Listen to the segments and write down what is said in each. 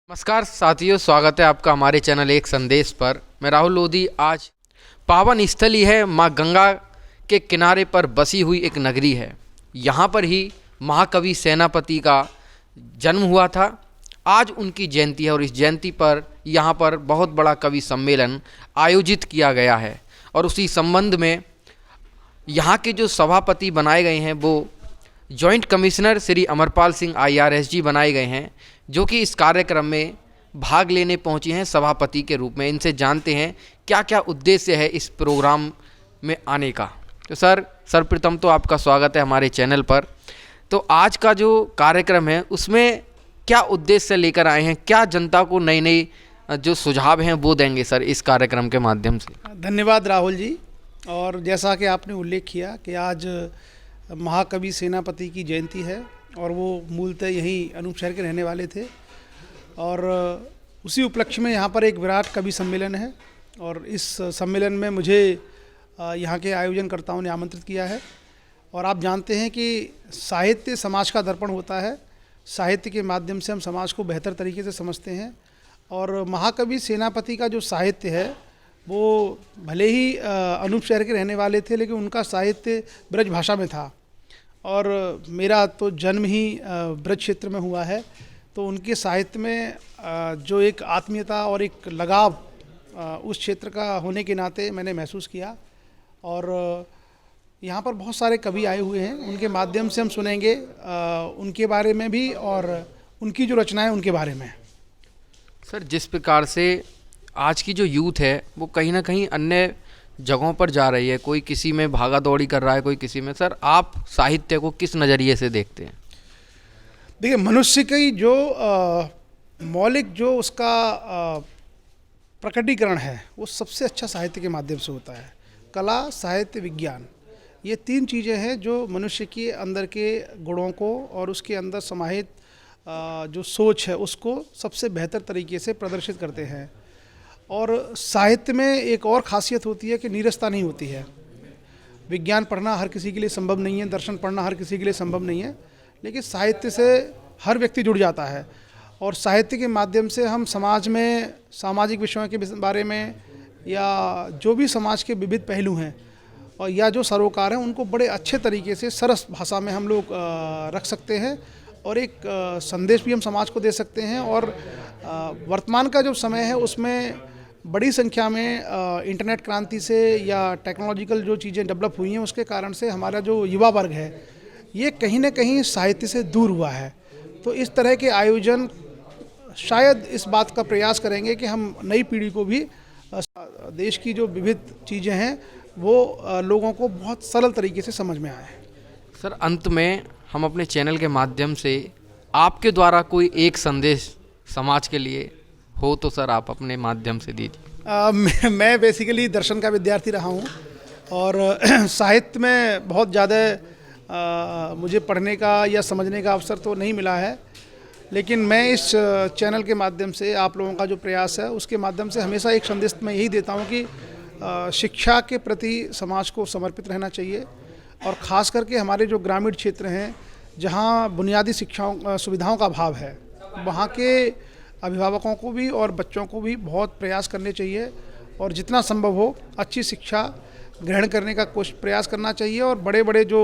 नमस्कार साथियों, स्वागत है आपका हमारे चैनल एक संदेश पर। मैं राहुल लोधी। आज पावन स्थली है, माँ गंगा के किनारे पर बसी हुई एक नगरी है। यहाँ पर ही महाकवि सेनापति का जन्म हुआ था। आज उनकी जयंती है और इस जयंती पर यहाँ पर बहुत बड़ा कवि सम्मेलन आयोजित किया गया है। और उसी संबंध में यहाँ के जो सभापति बनाए गए हैं वो joint commissioner Shri Amarpal Singh IRS जी बनाए गए हैं, जो कि इस कार्यक्रम में भाग लेने पहुंची हैं सभापति के रूप में। इनसे जानते हैं क्या क्या उद्देश्य है इस प्रोग्राम में आने का। तो सर्वप्रथम तो आपका स्वागत है हमारे चैनल पर। तो आज का जो कार्यक्रम है उसमें क्या उद्देश्य लेकर आए हैं, क्या जनता को नई नई जो सुझाव हैं वो देंगे सर इस कार्यक्रम के माध्यम से? धन्यवाद राहुल जी। और जैसा कि आपने उल्लेख किया कि आज महाकवि सेनापति की जयंती है और वो मूलतः यहीं अनूप शहर के रहने वाले थे, और उसी उपलक्ष्य में यहाँ पर एक विराट कवि सम्मेलन है। और इस सम्मेलन में मुझे यहाँ के आयोजनकर्ताओं ने आमंत्रित किया है। और आप जानते हैं कि साहित्य समाज का दर्पण होता है। साहित्य के माध्यम से हम समाज को बेहतर तरीके से समझते हैं। और महाकवि सेनापति का जो साहित्य है वो भले ही अनूप शहर के रहने वाले थे, लेकिन उनका साहित्य ब्रज भाषा में था। और मेरा तो जन्म ही ब्रज क्षेत्र में हुआ है, तो उनके साहित्य में जो एक आत्मीयता और एक लगाव उस क्षेत्र का होने के नाते मैंने महसूस किया। और यहाँ पर बहुत सारे कवि आए हुए हैं, उनके माध्यम से हम सुनेंगे उनके बारे में भी और उनकी जो रचनाएं उनके बारे में। सर, जिस प्रकार से आज की जो यूथ है वो कहीं ना कहीं अन्य जगहों पर जा रही है, कोई किसी में भागा दौड़ी कर रहा है, कोई किसी में, सर आप साहित्य को किस नज़रिए से देखते हैं? देखिए, मनुष्य की जो मौलिक जो उसका प्रकटीकरण है वो सबसे अच्छा साहित्य के माध्यम से होता है। कला, साहित्य, विज्ञान, ये तीन चीज़ें हैं जो मनुष्य के अंदर के गुणों को और उसके अंदर समाहित जो सोच है उसको सबसे बेहतर तरीके से प्रदर्शित करते हैं। और साहित्य में एक और ख़ासियत होती है कि नीरसता नहीं होती है। विज्ञान पढ़ना हर किसी के लिए संभव नहीं है, दर्शन पढ़ना हर किसी के लिए संभव नहीं है, लेकिन साहित्य से हर व्यक्ति जुड़ जाता है। और साहित्य के माध्यम से हम समाज में सामाजिक विषयों के बारे में या जो भी समाज के विविध पहलू हैं और या जो सरोकार हैं उनको बड़े अच्छे तरीके से सरस भाषा में हम लोग रख सकते हैं और एक संदेश भी हम समाज को दे सकते हैं। और वर्तमान का जो समय है उसमें बड़ी संख्या में इंटरनेट क्रांति से या टेक्नोलॉजिकल जो चीज़ें डेवलप हुई हैं उसके कारण से हमारा जो युवा वर्ग है ये कहीं ना कहीं साहित्य से दूर हुआ है। तो इस तरह के आयोजन शायद इस बात का प्रयास करेंगे कि हम नई पीढ़ी को भी देश की जो विविध चीज़ें हैं वो लोगों को बहुत सरल तरीके से समझ में आए। सर, अंत में हम अपने चैनल के माध्यम से आपके द्वारा कोई एक संदेश समाज के लिए हो तो सर आप अपने माध्यम से दीजिए। मैं बेसिकली दर्शन का विद्यार्थी रहा हूँ और साहित्य में बहुत ज़्यादा मुझे पढ़ने का या समझने का अवसर तो नहीं मिला है, लेकिन मैं इस चैनल के माध्यम से आप लोगों का जो प्रयास है उसके माध्यम से हमेशा एक संदेश मैं यही देता हूँ कि शिक्षा के प्रति समाज को समर्पित रहना चाहिए। और ख़ास करके हमारे जो ग्रामीण क्षेत्र हैं जहाँ बुनियादी शिक्षाओं सुविधाओं का अभाव है, वहाँ के अभिभावकों को भी और बच्चों को भी बहुत प्रयास करने चाहिए और जितना संभव हो अच्छी शिक्षा ग्रहण करने का प्रयास करना चाहिए। और बड़े बड़े जो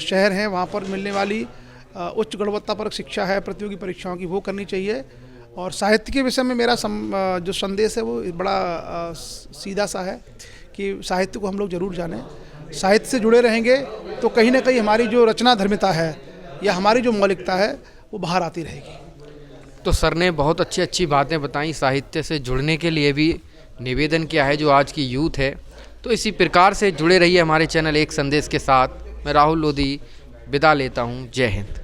शहर हैं वहाँ पर मिलने वाली उच्च गुणवत्तापरक शिक्षा है, प्रतियोगी परीक्षाओं की, वो करनी चाहिए। और साहित्य के विषय में मेरा जो संदेश है वो बड़ा सीधा सा है कि साहित्य को हम लोग ज़रूर जानें। साहित्य से जुड़े रहेंगे तो कहीं ना कहीं हमारी जो रचना धर्मिता है या हमारी जो मौलिकता है वो बाहर आती रहेगी। तो सर ने बहुत अच्छी अच्छी बातें बताई। साहित्य से जुड़ने के लिए भी निवेदन किया है जो आज की यूथ है। तो इसी प्रकार से जुड़े रहिए हमारे चैनल एक संदेश के साथ। मैं राहुल लोधी विदा लेता हूँ। जय हिंद।